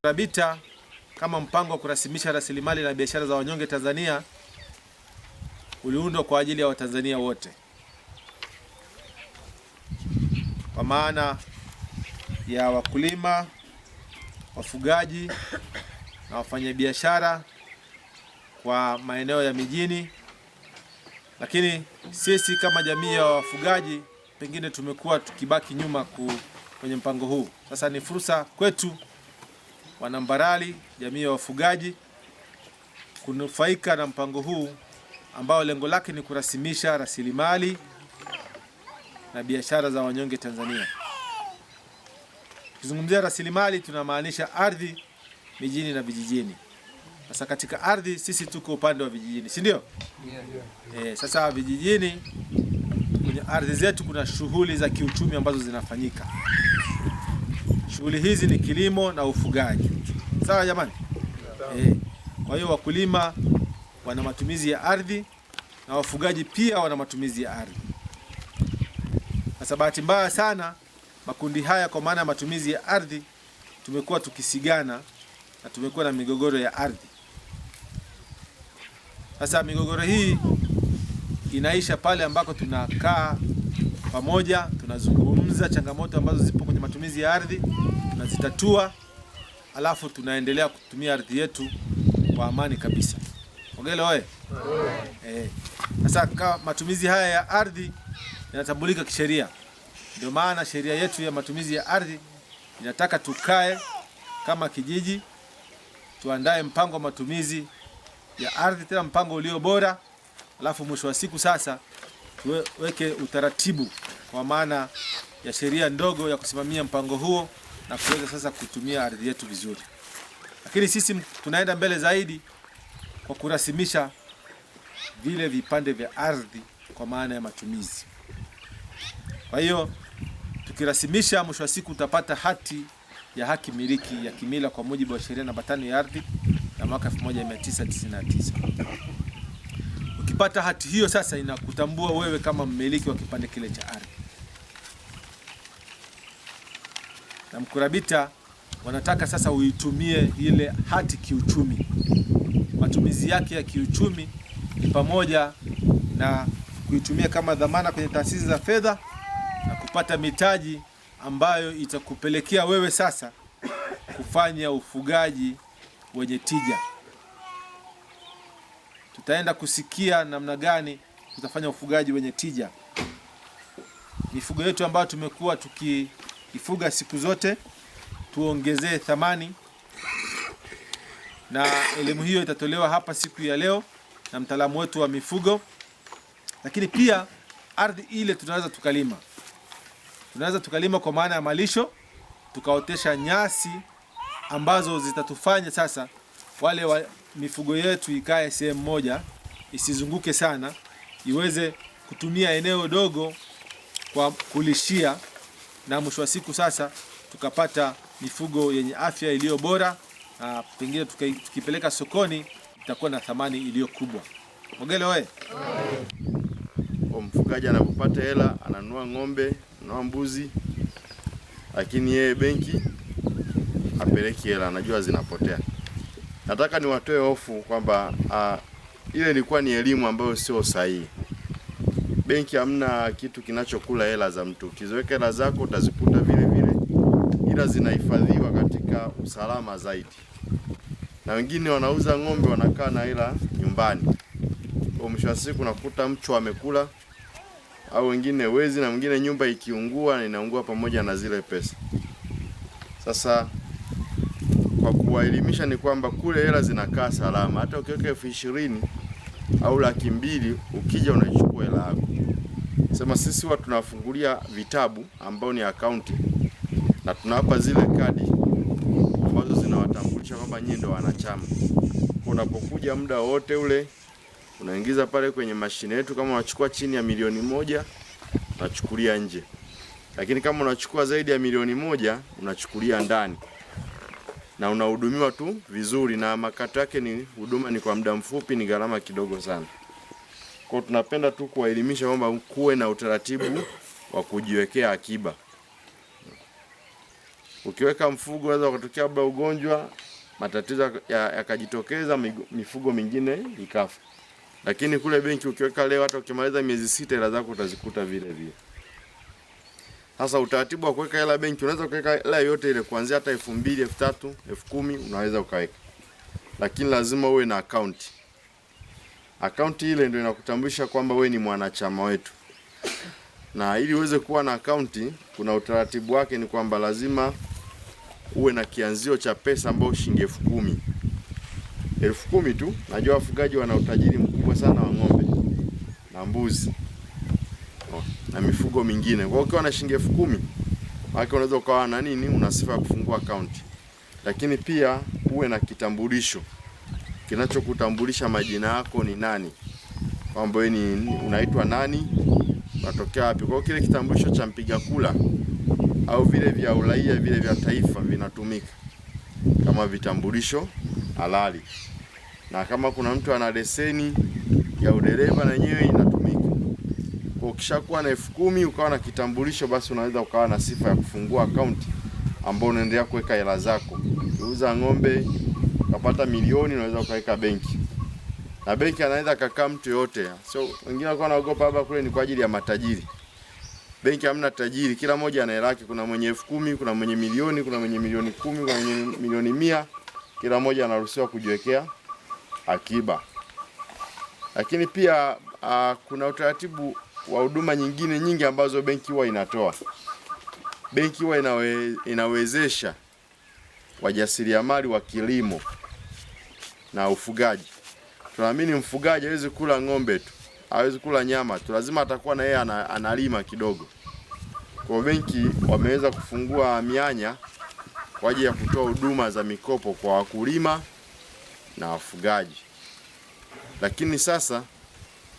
RABITA kama mpango wa kurasimisha rasilimali na biashara za wanyonge Tanzania uliundwa kwa ajili ya Watanzania wote, kwa maana ya wakulima, wafugaji na wafanyabiashara kwa maeneo ya mijini. Lakini sisi kama jamii ya wafugaji pengine tumekuwa tukibaki nyuma kwenye mpango huu. Sasa ni fursa kwetu Wanambarali, jamii ya wafugaji, kunufaika na mpango huu ambao lengo lake ni kurasimisha rasilimali na biashara za wanyonge Tanzania. Tukizungumzia rasilimali tunamaanisha ardhi mijini na vijijini. Sasa katika ardhi sisi tuko upande wa vijijini, si ndio? Sasa vijijini kwenye ardhi zetu kuna shughuli za kiuchumi ambazo zinafanyika. Shughuli hizi ni kilimo na ufugaji. Sawa jamani? Kwa hiyo wakulima wana matumizi ya ardhi na wafugaji pia wana matumizi ya ardhi. Sasa bahati mbaya sana makundi haya kwa maana ya matumizi ya ardhi tumekuwa tukisigana na tumekuwa na migogoro ya ardhi. Sasa migogoro hii inaisha pale ambako tunakaa pamoja, tunazungumza changamoto ambazo zipo kwenye matumizi ya ardhi, tunazitatua, alafu tunaendelea kutumia ardhi yetu kwa amani kabisa. Ogele oye. Sasa matumizi haya ya ardhi yanatambulika kisheria. Ndio maana sheria yetu ya matumizi ya ardhi inataka tukae kama kijiji, tuandae mpango wa matumizi ya ardhi, tena mpango ulio bora, alafu mwisho wa siku sasa tuweke utaratibu kwa maana ya sheria ndogo ya kusimamia mpango huo na kuweza sasa kutumia ardhi yetu vizuri. Lakini sisi tunaenda mbele zaidi kwa kurasimisha vile vipande vya ardhi kwa maana ya matumizi. Kwa hiyo tukirasimisha, mwisho wa siku utapata hati ya haki miliki ya kimila kwa mujibu wa sheria namba 5 ya ardhi ya mwaka 1999. Ukipata hati hiyo sasa inakutambua wewe kama mmiliki wa kipande kile cha ardhi. Na RABITA wanataka sasa uitumie ile hati kiuchumi. Matumizi yake ya kiuchumi ni pamoja na kuitumia kama dhamana kwenye taasisi za fedha na kupata mitaji ambayo itakupelekea wewe sasa kufanya ufugaji wenye tija. Tutaenda kusikia namna gani tutafanya ufugaji wenye tija. Mifugo yetu ambayo tumekuwa tukiifuga siku zote tuongezee thamani, na elimu hiyo itatolewa hapa siku ya leo na mtaalamu wetu wa mifugo. Lakini pia ardhi ile tunaweza tukalima kwa maana ya malisho, tukaotesha nyasi ambazo zitatufanya sasa wale mifugo yetu ikae sehemu moja, isizunguke sana, iweze kutumia eneo dogo kwa kulishia, na mwisho wa siku sasa tukapata mifugo yenye afya iliyo bora, na pengine tukipeleka sokoni itakuwa na thamani iliyo kubwa. Ogele oye. Mfugaji anapopata hela ananunua ng'ombe, ananunua mbuzi, lakini yeye benki apeleki hela, anajua zinapotea. Nataka niwatoe hofu kwamba ile ilikuwa ni elimu ambayo sio sahihi. Benki hamna kitu kinachokula hela za mtu. Ukiziweka hela zako utazikuta vile vile, ila zinahifadhiwa katika usalama zaidi. Na wengine wanauza ng'ombe wanakaa na hela nyumbani. Kwa mwisho wa siku nakuta mchwa amekula, au wengine wezi, na mwingine nyumba ikiungua na inaungua pamoja na zile pesa. Sasa kwa kuwaelimisha ni kwamba kule hela zinakaa salama. Hata ukiweka 20,000 au 200,000 ukija unaichukua hela yako. Sema sisi huwa tunafungulia vitabu ambao ni akaunti, na tunawapa zile kadi ambazo zinawatambulisha kwamba nyinyi ndio wanachama. Unapokuja muda wote ule unaingiza pale kwenye mashine yetu. Kama unachukua chini ya 1,000,000 unachukulia nje, lakini kama unachukua zaidi ya 1,000,000 unachukulia ndani, na unahudumiwa tu vizuri, na makato yake ni huduma ni kwa muda mfupi, ni gharama kidogo sana. Kwa tunapenda tu kuwaelimisha kwamba kuwe na utaratibu wa kujiwekea akiba. Ukiweka mfugo unaweza kutokea labda ugonjwa, matatizo yakajitokeza, mifugo mingine ikafa. Lakini kule benki ukiweka leo, hata ukimaliza miezi 6 hela zako utazikuta vile vile. Sasa utaratibu wa kuweka hela benki, unaweza kuweka hela yote ile kuanzia hata 2000, 3000, 10000 unaweza ukaweka. Lakini lazima uwe na account. Account ile ndio inakutambulisha kwamba wewe ni mwanachama wetu. Na ili uweze kuwa na account, kuna utaratibu wake, ni kwamba lazima uwe na kianzio cha pesa ambao shilingi 10,000. 10,000 tu. Najua wafugaji wana utajiri mkubwa sana wa ng'ombe na mbuzi na mifugo mingine. Kwa hiyo ukiwa na shilingi 10,000, maana unaweza ukawa na nini, una sifa ya kufungua account. Lakini pia uwe na kitambulisho kinachokutambulisha majina yako ni nani, kwamba wewe ni unaitwa nani, unatokea wapi. Kwa hiyo kile kitambulisho cha mpiga kula au vile vya uraia, vile vya taifa vinatumika kama vitambulisho halali. Na kama kuna mtu ana leseni ya udereva na yenyewe inatumika. Kwa ukishakuwa na 10,000 ukawa na kitambulisho, basi unaweza ukawa na sifa ya kufungua account ambao unaendelea kuweka hela zako. Ukiuza ng'ombe ukapata milioni, unaweza ukaweka benki. Na benki anaweza kakaa mtu yote. So wengine wako wanaogopa hapa kule ni kwa ajili ya matajiri. Benki hamna tajiri, kila mmoja ana hela yake. Kuna mwenye 10,000, kuna mwenye milioni, kuna mwenye milioni 10, kuna mwenye milioni 100. Kila mmoja anaruhusiwa kujiwekea akiba. Lakini pia kuna utaratibu wa huduma nyingine nyingi ambazo benki huwa inatoa. Benki huwa inawezesha wajasiriamali wa kilimo na ufugaji. Tunaamini mfugaji hawezi kula ng'ombe tu, hawezi kula nyama tu, lazima atakuwa na yeye analima kidogo. Kwa benki wameweza kufungua mianya kwa ajili ya kutoa huduma za mikopo kwa wakulima na wafugaji. Lakini sasa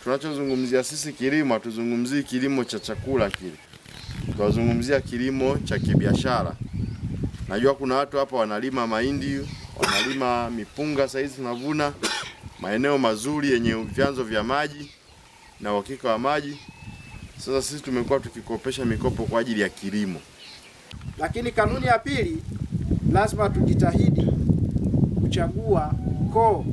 tunachozungumzia sisi kilimo, hatuzungumzii kilimo cha chakula kile. Tunazungumzia kilimo cha kibiashara. Najua kuna watu hapa wanalima mahindi, wanalima mipunga, sasa hizi tunavuna maeneo mazuri yenye vyanzo vya maji na uhakika wa maji. Sasa sisi tumekuwa tukikopesha mikopo kwa ajili ya kilimo. Lakini kanuni ya pili, lazima tujitahidi kuchagua koo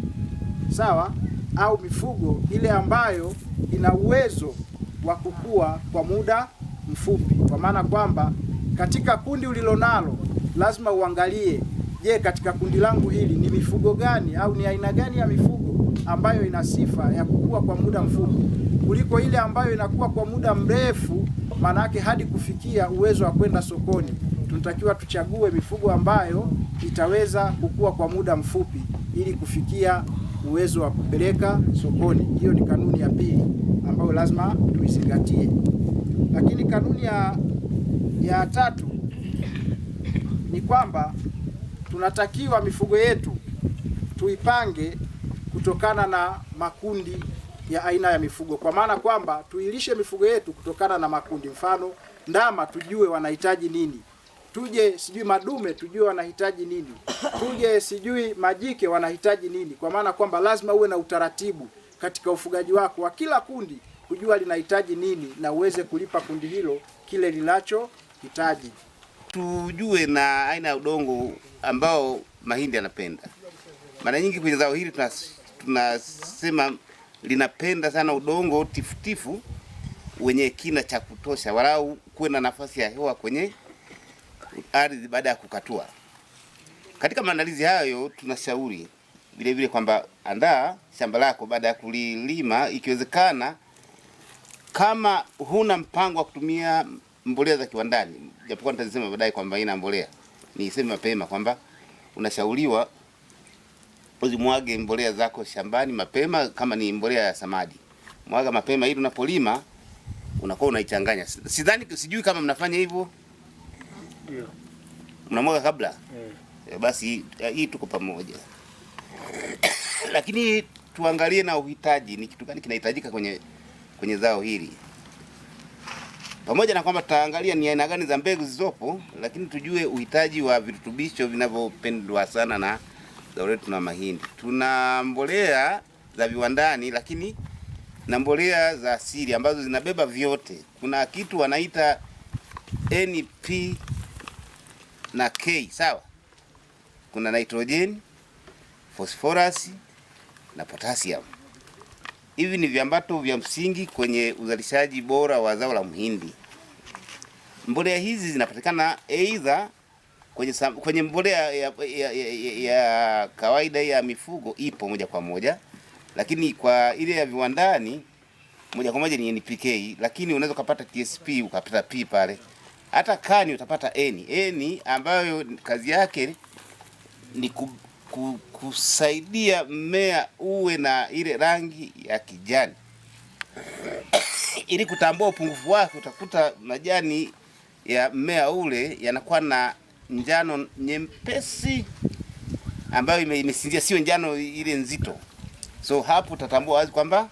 sawa au mifugo ile ambayo ina uwezo wa kukua kwa muda mfupi. Kwa maana kwamba katika kundi ulilonalo lazima uangalie, je, katika kundi langu hili ni mifugo gani au ni aina gani ya mifugo ambayo ina sifa ya kukua kwa muda mfupi kuliko ile ambayo inakuwa kwa muda mrefu, maana yake hadi kufikia uwezo wa kwenda sokoni. Tunatakiwa tuchague mifugo ambayo itaweza kukua kwa muda mfupi ili kufikia uwezo wa kupeleka sokoni. Hiyo ni kanuni ya pili ambayo lazima tuizingatie. Lakini kanuni ya tatu ni kwamba tunatakiwa mifugo yetu tuipange kutokana na makundi ya aina ya mifugo. Kwa maana kwamba tuilishe mifugo yetu kutokana na makundi. Mfano, ndama tujue wanahitaji nini. Tuje sijui madume tujue wanahitaji nini. Tuje sijui majike wanahitaji nini. Kwa maana kwamba lazima uwe na utaratibu katika ufugaji wako wa kila kundi, kujua linahitaji nini na uweze kulipa kundi hilo kile linachohitaji. Tujue na aina ya udongo ambao mahindi yanapenda. Mara nyingi kwenye zao hili tunasema linapenda sana udongo tifutifu wenye kina cha kutosha, walau kuwe na nafasi ya hewa kwenye ardhi baada ya kukatua. Katika maandalizi hayo tunashauri vile vile kwamba andaa shamba lako baada ya kulilima, ikiwezekana kama huna mpango wa kutumia mbolea za kiwandani, japokuwa nitasema baadaye kwamba ina mbolea, niseme mapema kwamba unashauriwa uzimwage mbolea zako shambani mapema. Kama ni mbolea ya samadi, mwaga mapema ili unapolima unakuwa unaichanganya. Sijui kama mnafanya hivyo. Ndio. Mnamwaga kabla? Basi hii tuko pamoja. Lakini tuangalie na uhitaji, ni kitu gani kinahitajika kwenye zao hili. Pamoja na kwamba tutaangalia ni aina gani za mbegu zilizopo, lakini tujue uhitaji wa virutubisho vinavyopendwa sana na zao letu na mahindi. Tuna mbolea za viwandani, lakini na mbolea za asili ambazo zinabeba vyote. Kuna kitu wanaita NPK na K, sawa. Kuna nitrogen, phosphorus na potassium. Hivi ni viambato vya msingi kwenye uzalishaji bora wa zao la mhindi. Mbolea hizi zinapatikana aidha kwenye mbolea ya kawaida ya mifugo ipo moja kwa moja, lakini kwa ile ya viwandani moja kwa moja ni NPK, lakini unaweza kupata TSP ukapata P pale. Hata kani utapata N. N ambayo kazi yake ni kusaidia mmea uwe na ile rangi ya kijani. Ili kutambua upungufu wake, utakuta majani ya mmea ule yanakuwa na njano nyepesi ambayo imesinzia, sio njano ile nzito. So hapo utatambua wazi kwamba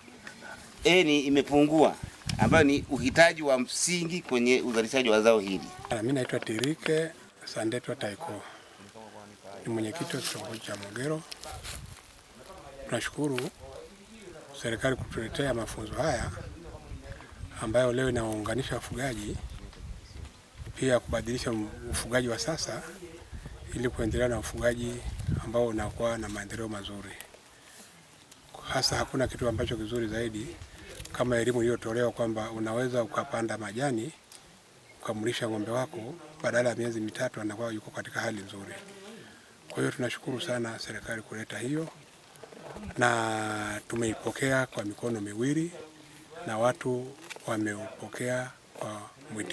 N imepungua, ambayo ni uhitaji wa msingi kwenye uzalishaji wa zao hili. Mimi naitwa Tirike Sandetwa Taiko, ni mwenyekiti wa kitongoji cha Mogero. Tunashukuru serikali kutuletea mafunzo haya ambayo leo inawaunganisha wafugaji, pia kubadilisha ufugaji wa sasa ili kuendelea na ufugaji ambao unakuwa na maendeleo mazuri. Hasa hakuna kitu ambacho kizuri zaidi kama elimu iliyotolewa kwamba unaweza ukapanda majani ukamlisha ng'ombe wako, badala ya miezi mitatu anakuwa yuko katika hali nzuri. Kwa hiyo tunashukuru sana serikali kuleta hiyo, na tumeipokea kwa mikono miwili na watu wameupokea kwa mwiti.